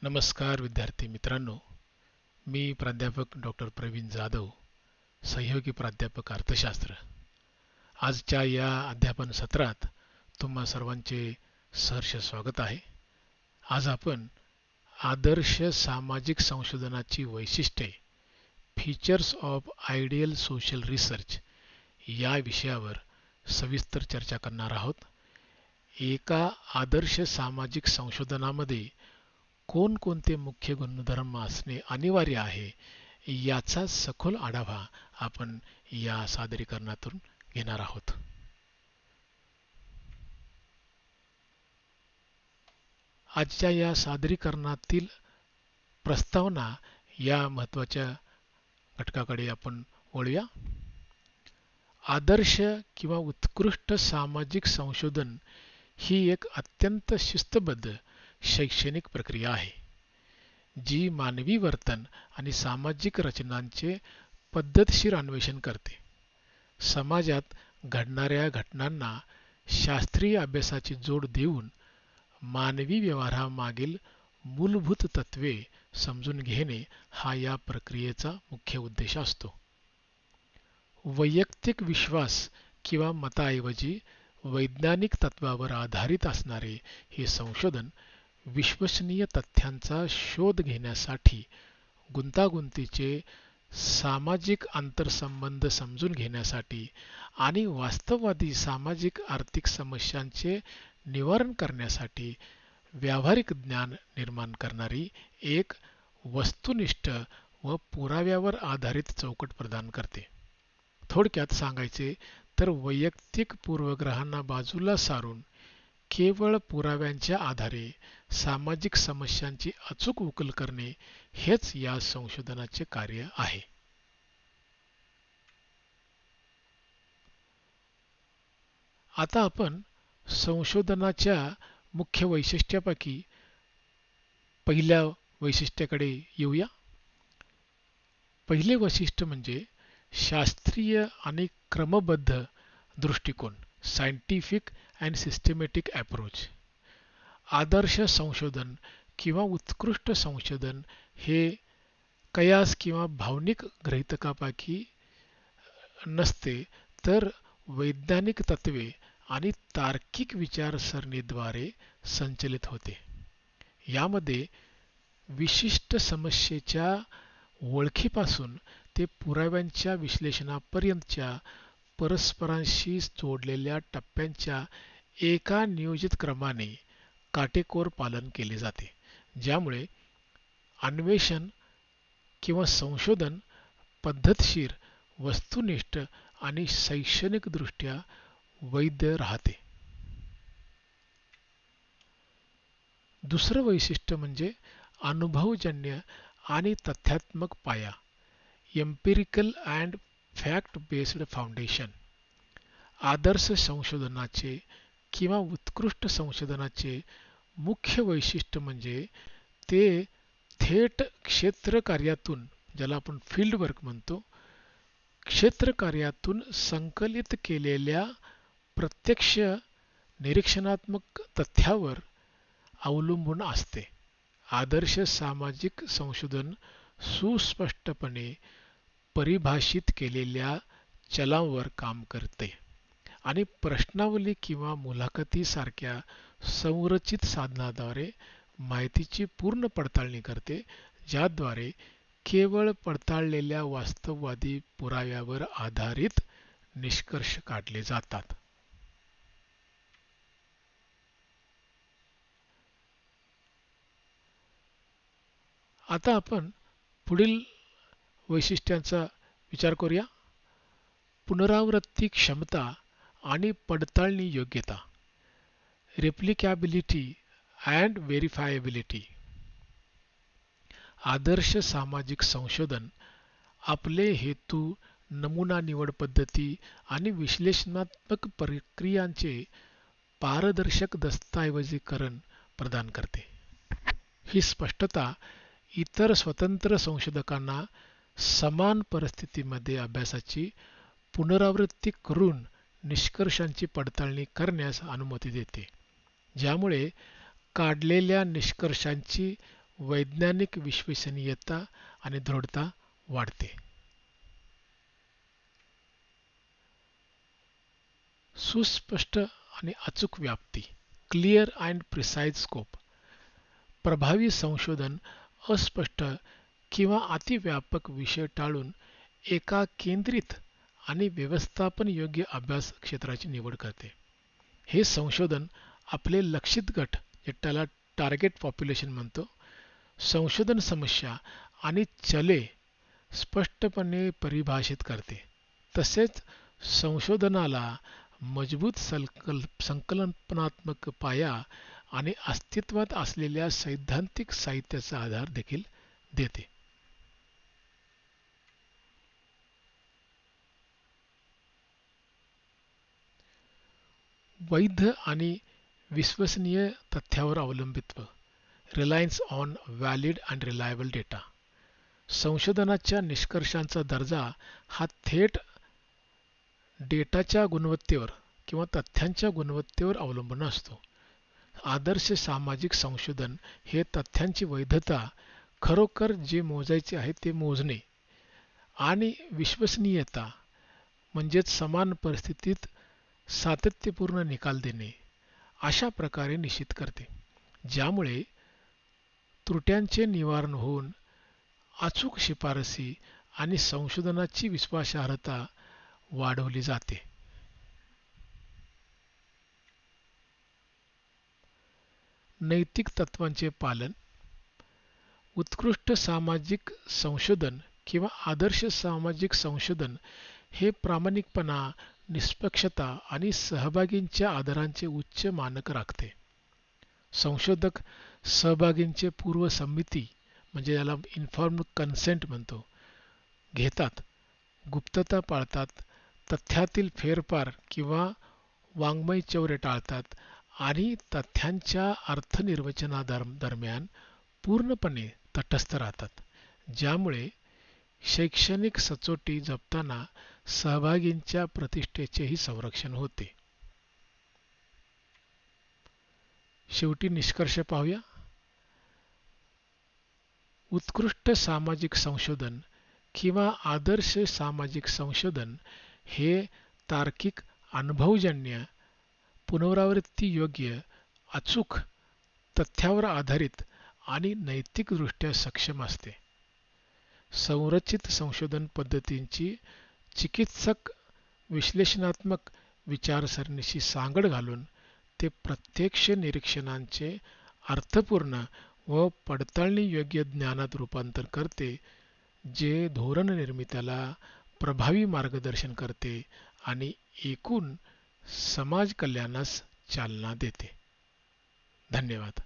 नमस्कार विद्यार्थी मित्रांनो, मी प्राध्यापक डॉक्टर प्रवीण जाधव, सहयोगी प्राध्यापक अर्थशास्त्र. आजच्या या अध्यापन सत्रात तुम्हा सर्वांचे सहर्ष स्वागत आहे. आज आपण आदर्श सामाजिक संशोधनाची वैशिष्ट्ये, features of ideal social research या विषयावर सविस्तर चर्चा करणार आहोत. एका आदर्श सामाजिक संशोधनामध्ये कोणकोणते मुख्य गुणधर्म असणे अनिवार्य आहे याचा सखोल आढावा आपण या सादरीकरणातून घेणार आहोत. आजच्या या सादरीकरणातील प्रस्तावना या महत्त्वाच्या घटकाकडे आपण वळूया. आदर्श किंवा उत्कृष्ट सामाजिक संशोधन ही एक अत्यंत शिस्तबद्ध शैक्षणिक प्रक्रिया आहे, जी मानवी वर्तन आणि सामाजिक रचनांचे पद्धतशीर अन्वेषण करते. समाजात घडणाऱ्या घटनांना शास्त्रीय अभ्यासाची जोड देऊन मानवी व्यवहारामागील मूलभूत तत्त्वे समजून घेणे हा या प्रक्रियेचा मुख्य उद्देश असतो. वैयक्तिक विश्वास किंवा मताऐवजी वैज्ञानिक तत्त्वावर आधारित असणारे हे संशोधन विश्वसनीय तथ्यांचा शोध घेण्यासाठी, गुंतागुंतीचे सामाजिक आंतरसंबंध समजून घेण्यासाठी आणि वास्तववादी सामाजिक आर्थिक समस्यांचे निवारण करण्यासाठी व्यावहारिक ज्ञान निर्माण करणारी एक वस्तुनिष्ठ व पुराव्यावर आधारित चौकट प्रदान करते. थोडक्यात सांगायचे तर वैयक्तिक पूर्वग्रहांना बाजूला सारून केवळ पुराव्यांच्या आधारे सामाजिक समस्यांची अचूक उकल करणे हेच या संशोधनाचे कार्य आहे. आता आपण संशोधनाच्या मुख्य वैशिष्ट्यापैकी पहिल्या वैशिष्ट्याकडे येऊया. पहिले वैशिष्ट्य म्हणजे शास्त्रीय आणि क्रमबद्ध दृष्टिकोन, सायंटिफिक अँड सिस्टमॅटिक अप्रोच. आदर्श संशोधन किंवा उत्कृष्ट संशोधन हे कयास किंवा भावनिक गृहीतकापैकी नसते, तर वैज्ञानिक तत्त्वे आणि तार्किक विचारसरणीद्वारे संचलित होते. यामध्ये विशिष्ट समस्येच्या ओळखीपासून ते पुराव्यांच्या विश्लेषणापर्यंतच्या परस्परांशी जोडलेल्या टप्प्यांच्या एका नियोजित क्रमाने काटेकोर पालन केले जाते, ज्यामुळे अन्वेषण किंवा संशोधन पद्धतशीर, वस्तुनिष्ठ आणि शैक्षणिकदृष्ट्या वैध राहते. दुसरं वैशिष्ट्य म्हणजे अनुभवजन्य आणि तथ्यात्मक पाया, empirical and fact based foundation. आदर्श संशोधनाचे किंवा उत्कृष्ट संशोधनाचे मुख्य वैशिष्ट्य म्हणजे ते थेट क्षेत्रकार्यातून, ज्याला आपण फील्ड वर्क म्हणतो, क्षेत्रकार्यातून संकलित केलेल्या प्रत्यक्ष निरीक्षणात्मक तथ्यावर अवलंबून असते. आदर्श सामाजिक संशोधन सुस्पष्टपणे परिभाषित केलेल्या चलांवर काम करते आणि प्रश्नावली किंवा मुलाखती सारख्या संरचित साधनाद्वारे माहितीची पूर्ण पडताळणी करते, ज्याद्वारे केवळ पडताळलेल्या वास्तववादी पुराव्यावर आधारित निष्कर्ष काढले जातात. आता आपण पुढील वैशिष्ट्यांचा विचार करूया. पुनरावृत्ती क्षमता आणि पडताळणी योग्यता, रेप्लिकॅबिलिटी अँड व्हेरिफायबिलिटी. आदर्श सामाजिक संशोधन आपले हेतू, नमुना निवड पद्धती आणि विश्लेषणात्मक प्रक्रियांचे पारदर्शक दस्तऐवजीकरण प्रदान करते. ही स्पष्टता इतर स्वतंत्र संशोधकांना समान परिस्थितीमध्ये अभ्यासाची पुनरावृत्ती करून निष्कर्षांची पडताळणी करण्यास अनुमती देते, ज्यामुळे काढलेल्या निष्कर्षांची वैज्ञानिक विश्वसनीयता आणि दृढता वाढते. सुस्पष्ट आणि अचूक व्याप्ती, क्लिअर अँड प्रिसाइज स्कोप. प्रभावी संशोधन अस्पष्ट किंवा अतिव्यापक विषय टाळून एका केंद्रित आणि व्यवस्थापन योग्य अभ्यास क्षेत्राची निवड करते. हे संशोधन आपले लक्षित गट, ज्याला टार्गेट पॉप्युलेशन म्हणतो, संशोधन समस्या आणि चले स्पष्टपणे परिभाषित करते. तसेच संशोधनाला मजबूत संकल्पनात्मक पाया आणि अस्तित्वात असलेल्या सैद्धांतिक साहित्याचा आधार देखील देते. वैध आणि विश्वसनीय तथ्यावर अवलंबित्व, Reliance on valid and reliable data. संशोधनाच्या निष्कर्षांचा दर्जा हा थेट डेटाच्या गुणवत्तेवर किंवा तथ्यांच्या गुणवत्तेवर अवलंबून असतो. आदर्श सामाजिक संशोधन हे तथ्यांची वैधता, खरोखर जे मोजायचे आहे ते मोजणे, आणि विश्वसनीयता म्हणजेच समान परिस्थितीत सातत्यपूर्ण निकाल देणे अशा प्रकारे निश्चित करते, ज्यामुळे त्रुट्यांचे निवारण होऊन अचूक शिफारसी आणि संशोधनाची विश्वासार्हता वाढवली जाते. नैतिक तत्त्वांचे पालन. उत्कृष्ट सामाजिक संशोधन किंवा आदर्श सामाजिक संशोधन हे प्रामाणिकपणा, निष्पक्षता आणि सहभागींच्या आदरांचे उच्च मानक राखते. संशोधक सहभागींचे पूर्वसंमती म्हणजे याला इन्फॉर्म्ड कन्सेंट म्हणतो घेतात, गुप्तता पाळतात, तथ्यातील फेरफार किंवा वाङ्मयचौर्य टाळतात आणि तथ्यांच्या अर्थनिर्वचनादरम्यान पूर्णपणे तटस्थ राहतात, ज्यामुळे शैक्षणिक सचोटी जपताना सहभागींच्या प्रतिष्ठेचेही संरक्षण होते. शेवटी निष्कर्ष पाहूया. उत्कृष्ट सामाजिक संशोधन किंवा आदर्श सामाजिक संशोधन हे तार्किक, अनुभवजन्य, पुनरावृत्ती योग्य, अचूक, तथ्यावर आधारित आणि नैतिकदृष्ट्या सक्षम असते. संरचित संशोधन पद्धतींची चिकित्सक विश्लेषणात्मक विचारसरणीशी सांगड घालून ते प्रत्यक्ष निरीक्षणांचे अर्थपूर्ण व पडताळणीयोग्य ज्ञानात रूपांतर करते, जे धोरण निर्मितीला प्रभावी मार्गदर्शन करते आणि एकूण समाज कल्याणास चालना देते. धन्यवाद.